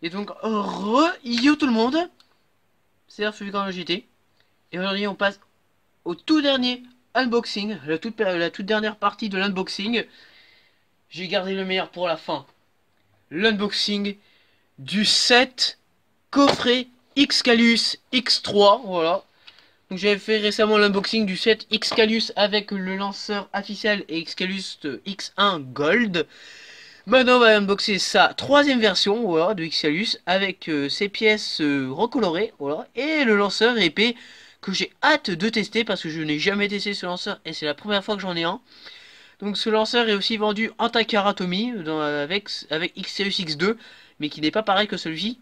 Et donc, yo tout le monde, c'est Arthur JT. Et aujourd'hui, on passe au tout dernier unboxing, la toute dernière partie de l'unboxing. J'ai gardé le meilleur pour la fin. L'unboxing du set coffret Excalus X3, voilà. Donc j'avais fait récemment l'unboxing du set Excalus avec le lanceur officiel et Excalus X1 Gold. Maintenant on va unboxer sa troisième version, voilà, de Excalus avec ses pièces recolorées, voilà, et le lanceur épée que j'ai hâte de tester parce que je n'ai jamais testé ce lanceur et c'est la première fois que j'en ai un. Donc ce lanceur est aussi vendu en Takaratommy avec Excalus X2, mais qui n'est pas pareil que celui-ci,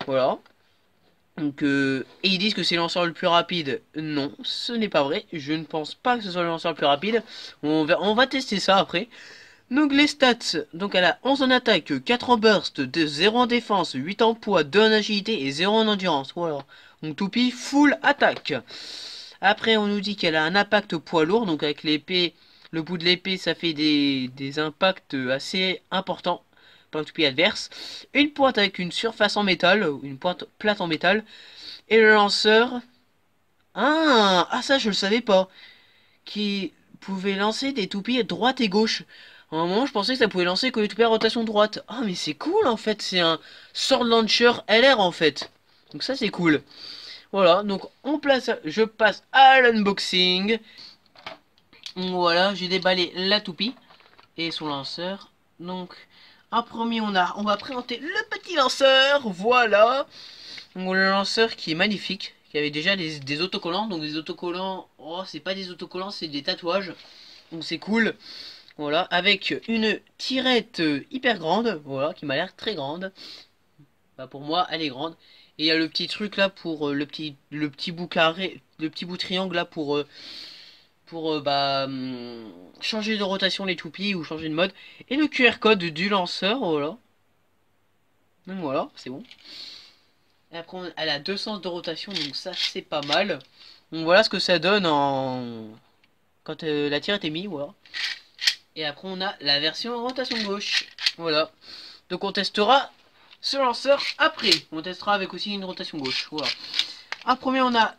voilà. Donc, et ils disent que c'est le lanceur le plus rapide. Non, ce n'est pas vrai. Je ne pense pas que ce soit le lanceur le plus rapide. On va tester ça après. Donc les stats, donc elle a 11 en attaque, 4 en burst, 0 en défense, 8 en poids, 2 en agilité et 0 en endurance. Voilà. Donc Toupie, full attaque. Après on nous dit qu'elle a un impact poids lourd, donc avec l'épée, le bout de l'épée ça fait des impacts assez importants par le Toupie adverse. Une pointe avec une surface en métal, une pointe plate en métal. Et le lanceur... Ah ça je le savais pas. Qui pouvait lancer des toupies à droite et gauche. À un moment, je pensais que ça pouvait lancer que les toupies à rotation droite. Ah, mais c'est cool en fait. C'est un sword launcher LR en fait. Donc ça, c'est cool. Voilà, donc je passe à l'unboxing. Voilà, j'ai déballé la toupie et son lanceur. Donc, en premier, on va présenter le petit lanceur. Voilà. Donc, le lanceur qui est magnifique. Qui avait déjà des autocollants. Donc, des autocollants. Oh, c'est pas des autocollants, c'est des tatouages. Donc, c'est cool. Voilà, avec une tirette hyper grande, voilà, qui m'a l'air très grande. Bah, pour moi, elle est grande. Et il y a le petit truc là pour le petit bout carré, le petit bout triangle là pour changer de rotation les toupies ou changer de mode. Et le QR code du lanceur, voilà. Donc voilà, c'est bon. Et après, elle a deux sens de rotation, donc ça c'est pas mal. Donc voilà ce que ça donne quand la tirette est mise, voilà. Et après on a la version rotation gauche. Voilà. Donc on testera ce lanceur après. On testera avec aussi une rotation gauche. Voilà. En premier on a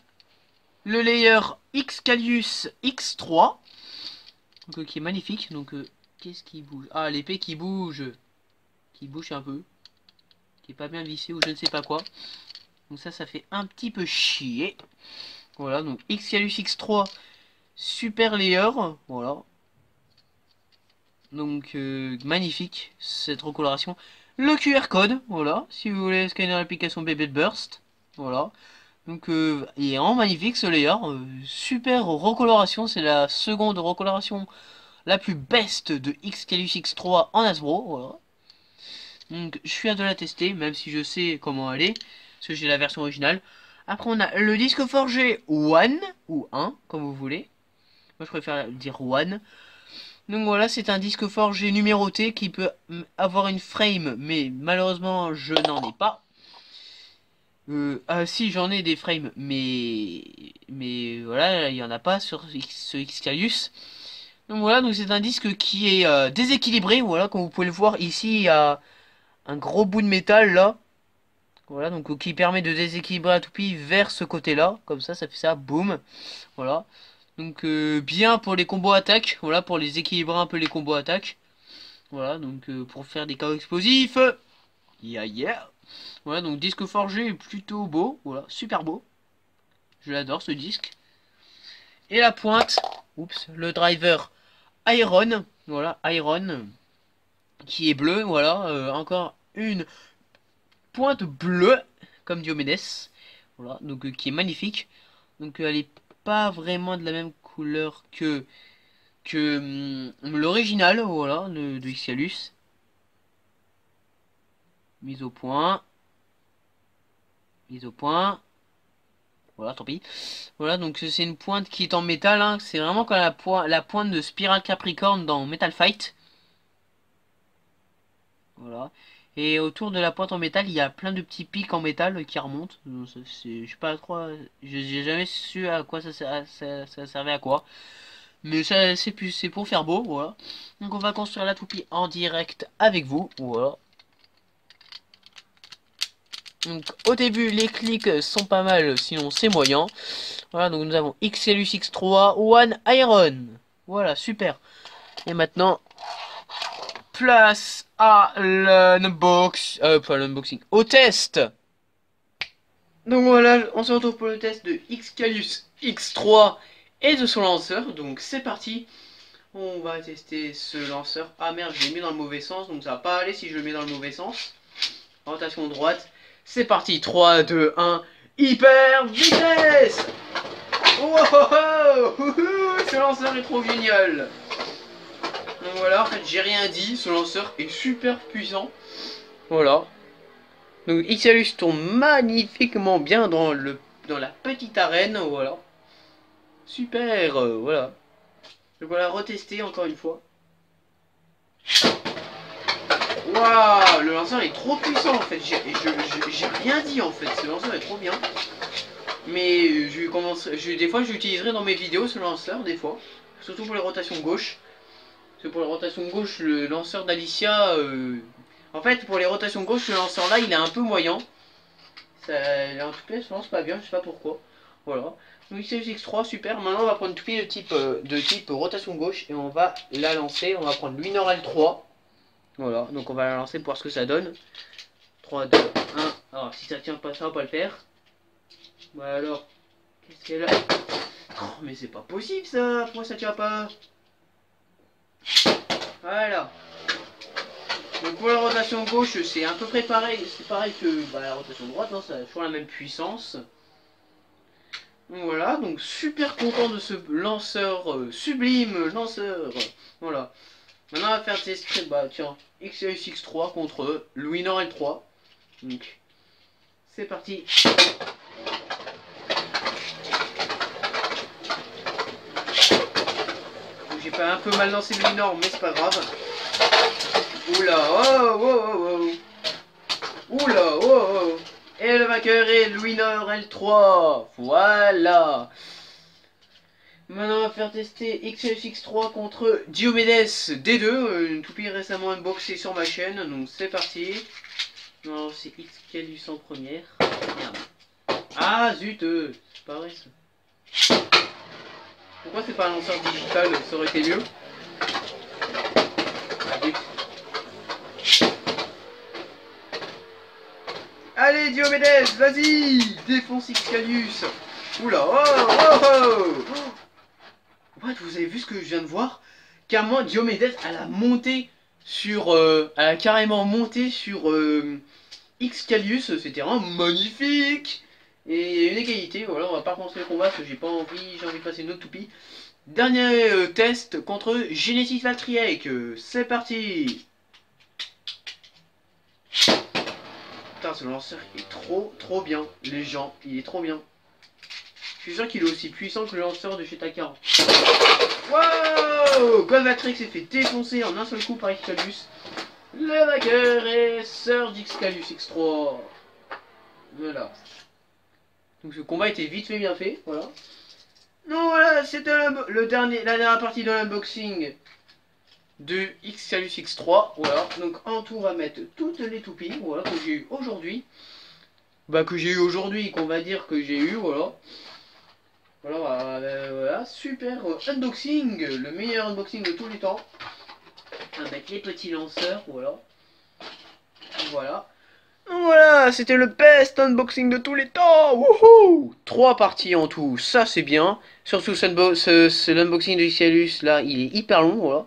le layer Excalus X3. Donc, qui est magnifique. Donc qu'est-ce qui bouge? Ah, l'épée qui bouge. Qui bouge un peu. Qui est pas bien vissé ou je ne sais pas quoi. Donc ça fait un petit peu chier. Voilà, donc Excalus X3 super layer. Voilà. Donc magnifique cette recoloration. Le QR code, voilà, si vous voulez scanner l'application BB Burst, voilà. Donc il est vraiment magnifique ce layer, super recoloration, c'est la seconde recoloration la plus best de Excalus X3 en Hasbro, voilà. Donc je suis hâte de la tester, même si je sais comment elle est, parce que j'ai la version originale. Après on a le disque forgé One, ou 1, comme vous voulez. Moi je préfère dire One. Donc voilà, c'est un disque forgé numéroté qui peut avoir une frame, mais malheureusement je n'en ai pas. Ah si, j'en ai des frames, mais voilà, il n'y en a pas sur ce Excalus. Donc voilà, donc c'est un disque qui est déséquilibré, voilà, comme vous pouvez le voir ici, il y a un gros bout de métal là. Voilà, donc qui permet de déséquilibrer la toupie vers ce côté-là, comme ça fait ça, boum. Voilà. Donc bien pour les combos attaques, voilà, pour les équilibrer un peu les combos attaques. Voilà, donc pour faire des KO explosifs. Yeah, yeah. Voilà, donc disque forgé plutôt beau. Voilà, super beau. Je l'adore ce disque. Et la pointe. Oups, le driver Iron. Voilà, Iron. Qui est bleu. Voilà, encore une pointe bleue. Comme Diomedes. Voilà, donc qui est magnifique. Donc elle est pas vraiment de la même couleur que l'original. Voilà, de Excalus. Mise au point. Mise au point. Voilà, tant pis. Voilà, donc c'est une pointe qui est en métal. Hein. C'est vraiment comme la pointe de Spiral Capricorn dans Metal Fight. Voilà. Et autour de la pointe en métal, il y a plein de petits pics en métal qui remontent. Je sais pas trop. J'ai jamais su à quoi ça servait à quoi. Mais ça, c'est pour faire beau. Voilà. Donc on va construire la toupie en direct avec vous. Voilà. Donc au début les clics sont pas mal, sinon c'est moyen. Voilà, donc nous avons Xcellius X3 One Iron. Voilà, super. Et maintenant, place à pas l'unboxing, au test. Donc voilà, on se retrouve pour le test de Xcellius X3 et de son lanceur. Donc c'est parti. On va tester ce lanceur. Ah merde, je l'ai mis dans le mauvais sens, donc ça va pas aller si je le mets dans le mauvais sens. Rotation droite. C'est parti, 3, 2, 1. Hyper vitesse. Wow, ce lanceur est trop génial. Donc voilà, en fait j'ai rien dit, ce lanceur est super puissant. Voilà. Donc Xcellius tourne magnifiquement bien dans la petite arène, voilà. Super, voilà. Donc voilà, retester encore une fois. Waouh, le lanceur est trop puissant en fait. J'ai rien dit en fait. Ce lanceur est trop bien. Mais des fois, j'utiliserai dans mes vidéos ce lanceur, des fois. Surtout pour les rotations gauche. Parce que pour les rotations gauche, le lanceur d'Alicia. En fait, pour les rotations gauche, ce lanceur là, il est un peu moyen. En tout cas, je lance pas bien, je sais pas pourquoi. Voilà. Donc ici X3, super. Maintenant, on va prendre une toupie de type rotation gauche et on va la lancer. On va prendre Luinor L3. Voilà, donc on va la lancer pour voir ce que ça donne. 3, 2, 1. Alors, si ça tient pas, ça va pas le faire. Bah alors, qu'est-ce qu'elle a? Oh, mais c'est pas possible ça. Pourquoi ça tient pas? Voilà. Donc pour la rotation gauche, c'est à peu près pareil. C'est pareil que la rotation droite, hein, ça a toujours la même puissance. Donc voilà, donc super content de ce lanceur, sublime lanceur. Voilà. Maintenant on va faire tester, tiens, Xcellius X3 contre Luinor L3. Donc, c'est parti. J'ai pas un peu mal lancé le Luinor, mais c'est pas grave. Oula, oh, oh, oh, oh. Oula, oh, oh. Et le vainqueur est Luinor L3. Voilà. Maintenant, on va faire tester Xcellius X3 contre Diomedes D2, une toupie récemment unboxée sur ma chaîne. Donc, c'est parti. Non, c'est Xcellius en première. Merde. Ah, zut, c'est pas vrai ça. Pourquoi c'est pas un lanceur digital? Ça aurait été mieux. Allez, Diomedes, vas-y, défonce Xcellius. Oula, oh, oh, oh. What, vous avez vu ce que je viens de voir? Carrément, Diomedes, elle a monté sur... elle a carrément monté sur Xcellius. C'était vraiment magnifique. Et il y a une égalité. Voilà, on va pas commencer le combat parce que j'ai envie de passer une autre toupie. Dernier test contre Genesis Valtryek. C'est parti. Putain, ce lanceur est trop bien. Les gens, il est trop bien. Je suis sûr qu'il est aussi puissant que le lanceur de chez Takara. Wow, Goldvatrix s'est fait défoncer en un seul coup par Xcellius. Le vainqueur est Sir Xcellius X3. Voilà. Donc ce combat était vite fait bien fait. Voilà. Donc voilà, c'était la dernière partie de l'unboxing de Xcellius X3. Voilà. Donc en tout, on va mettre toutes les toupies, voilà, que j'ai eu aujourd'hui. Qu'on va dire que j'ai eu, voilà. Voilà, super unboxing, le meilleur unboxing de tous les temps. Avec les petits lanceurs, voilà. Voilà. Voilà, c'était le best unboxing de tous les temps. Wouhou! 3 parties en tout, ça c'est bien. Surtout l'unboxing de Xcellius, là, il est hyper long, voilà.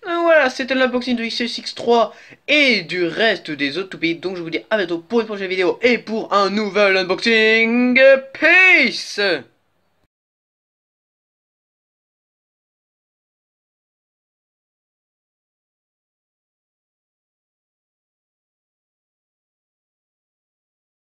Voilà, c'était l'unboxing de Xcellius X3 et du reste des autres toupies. Donc je vous dis à bientôt pour une prochaine vidéo et pour un nouvel unboxing. Peace!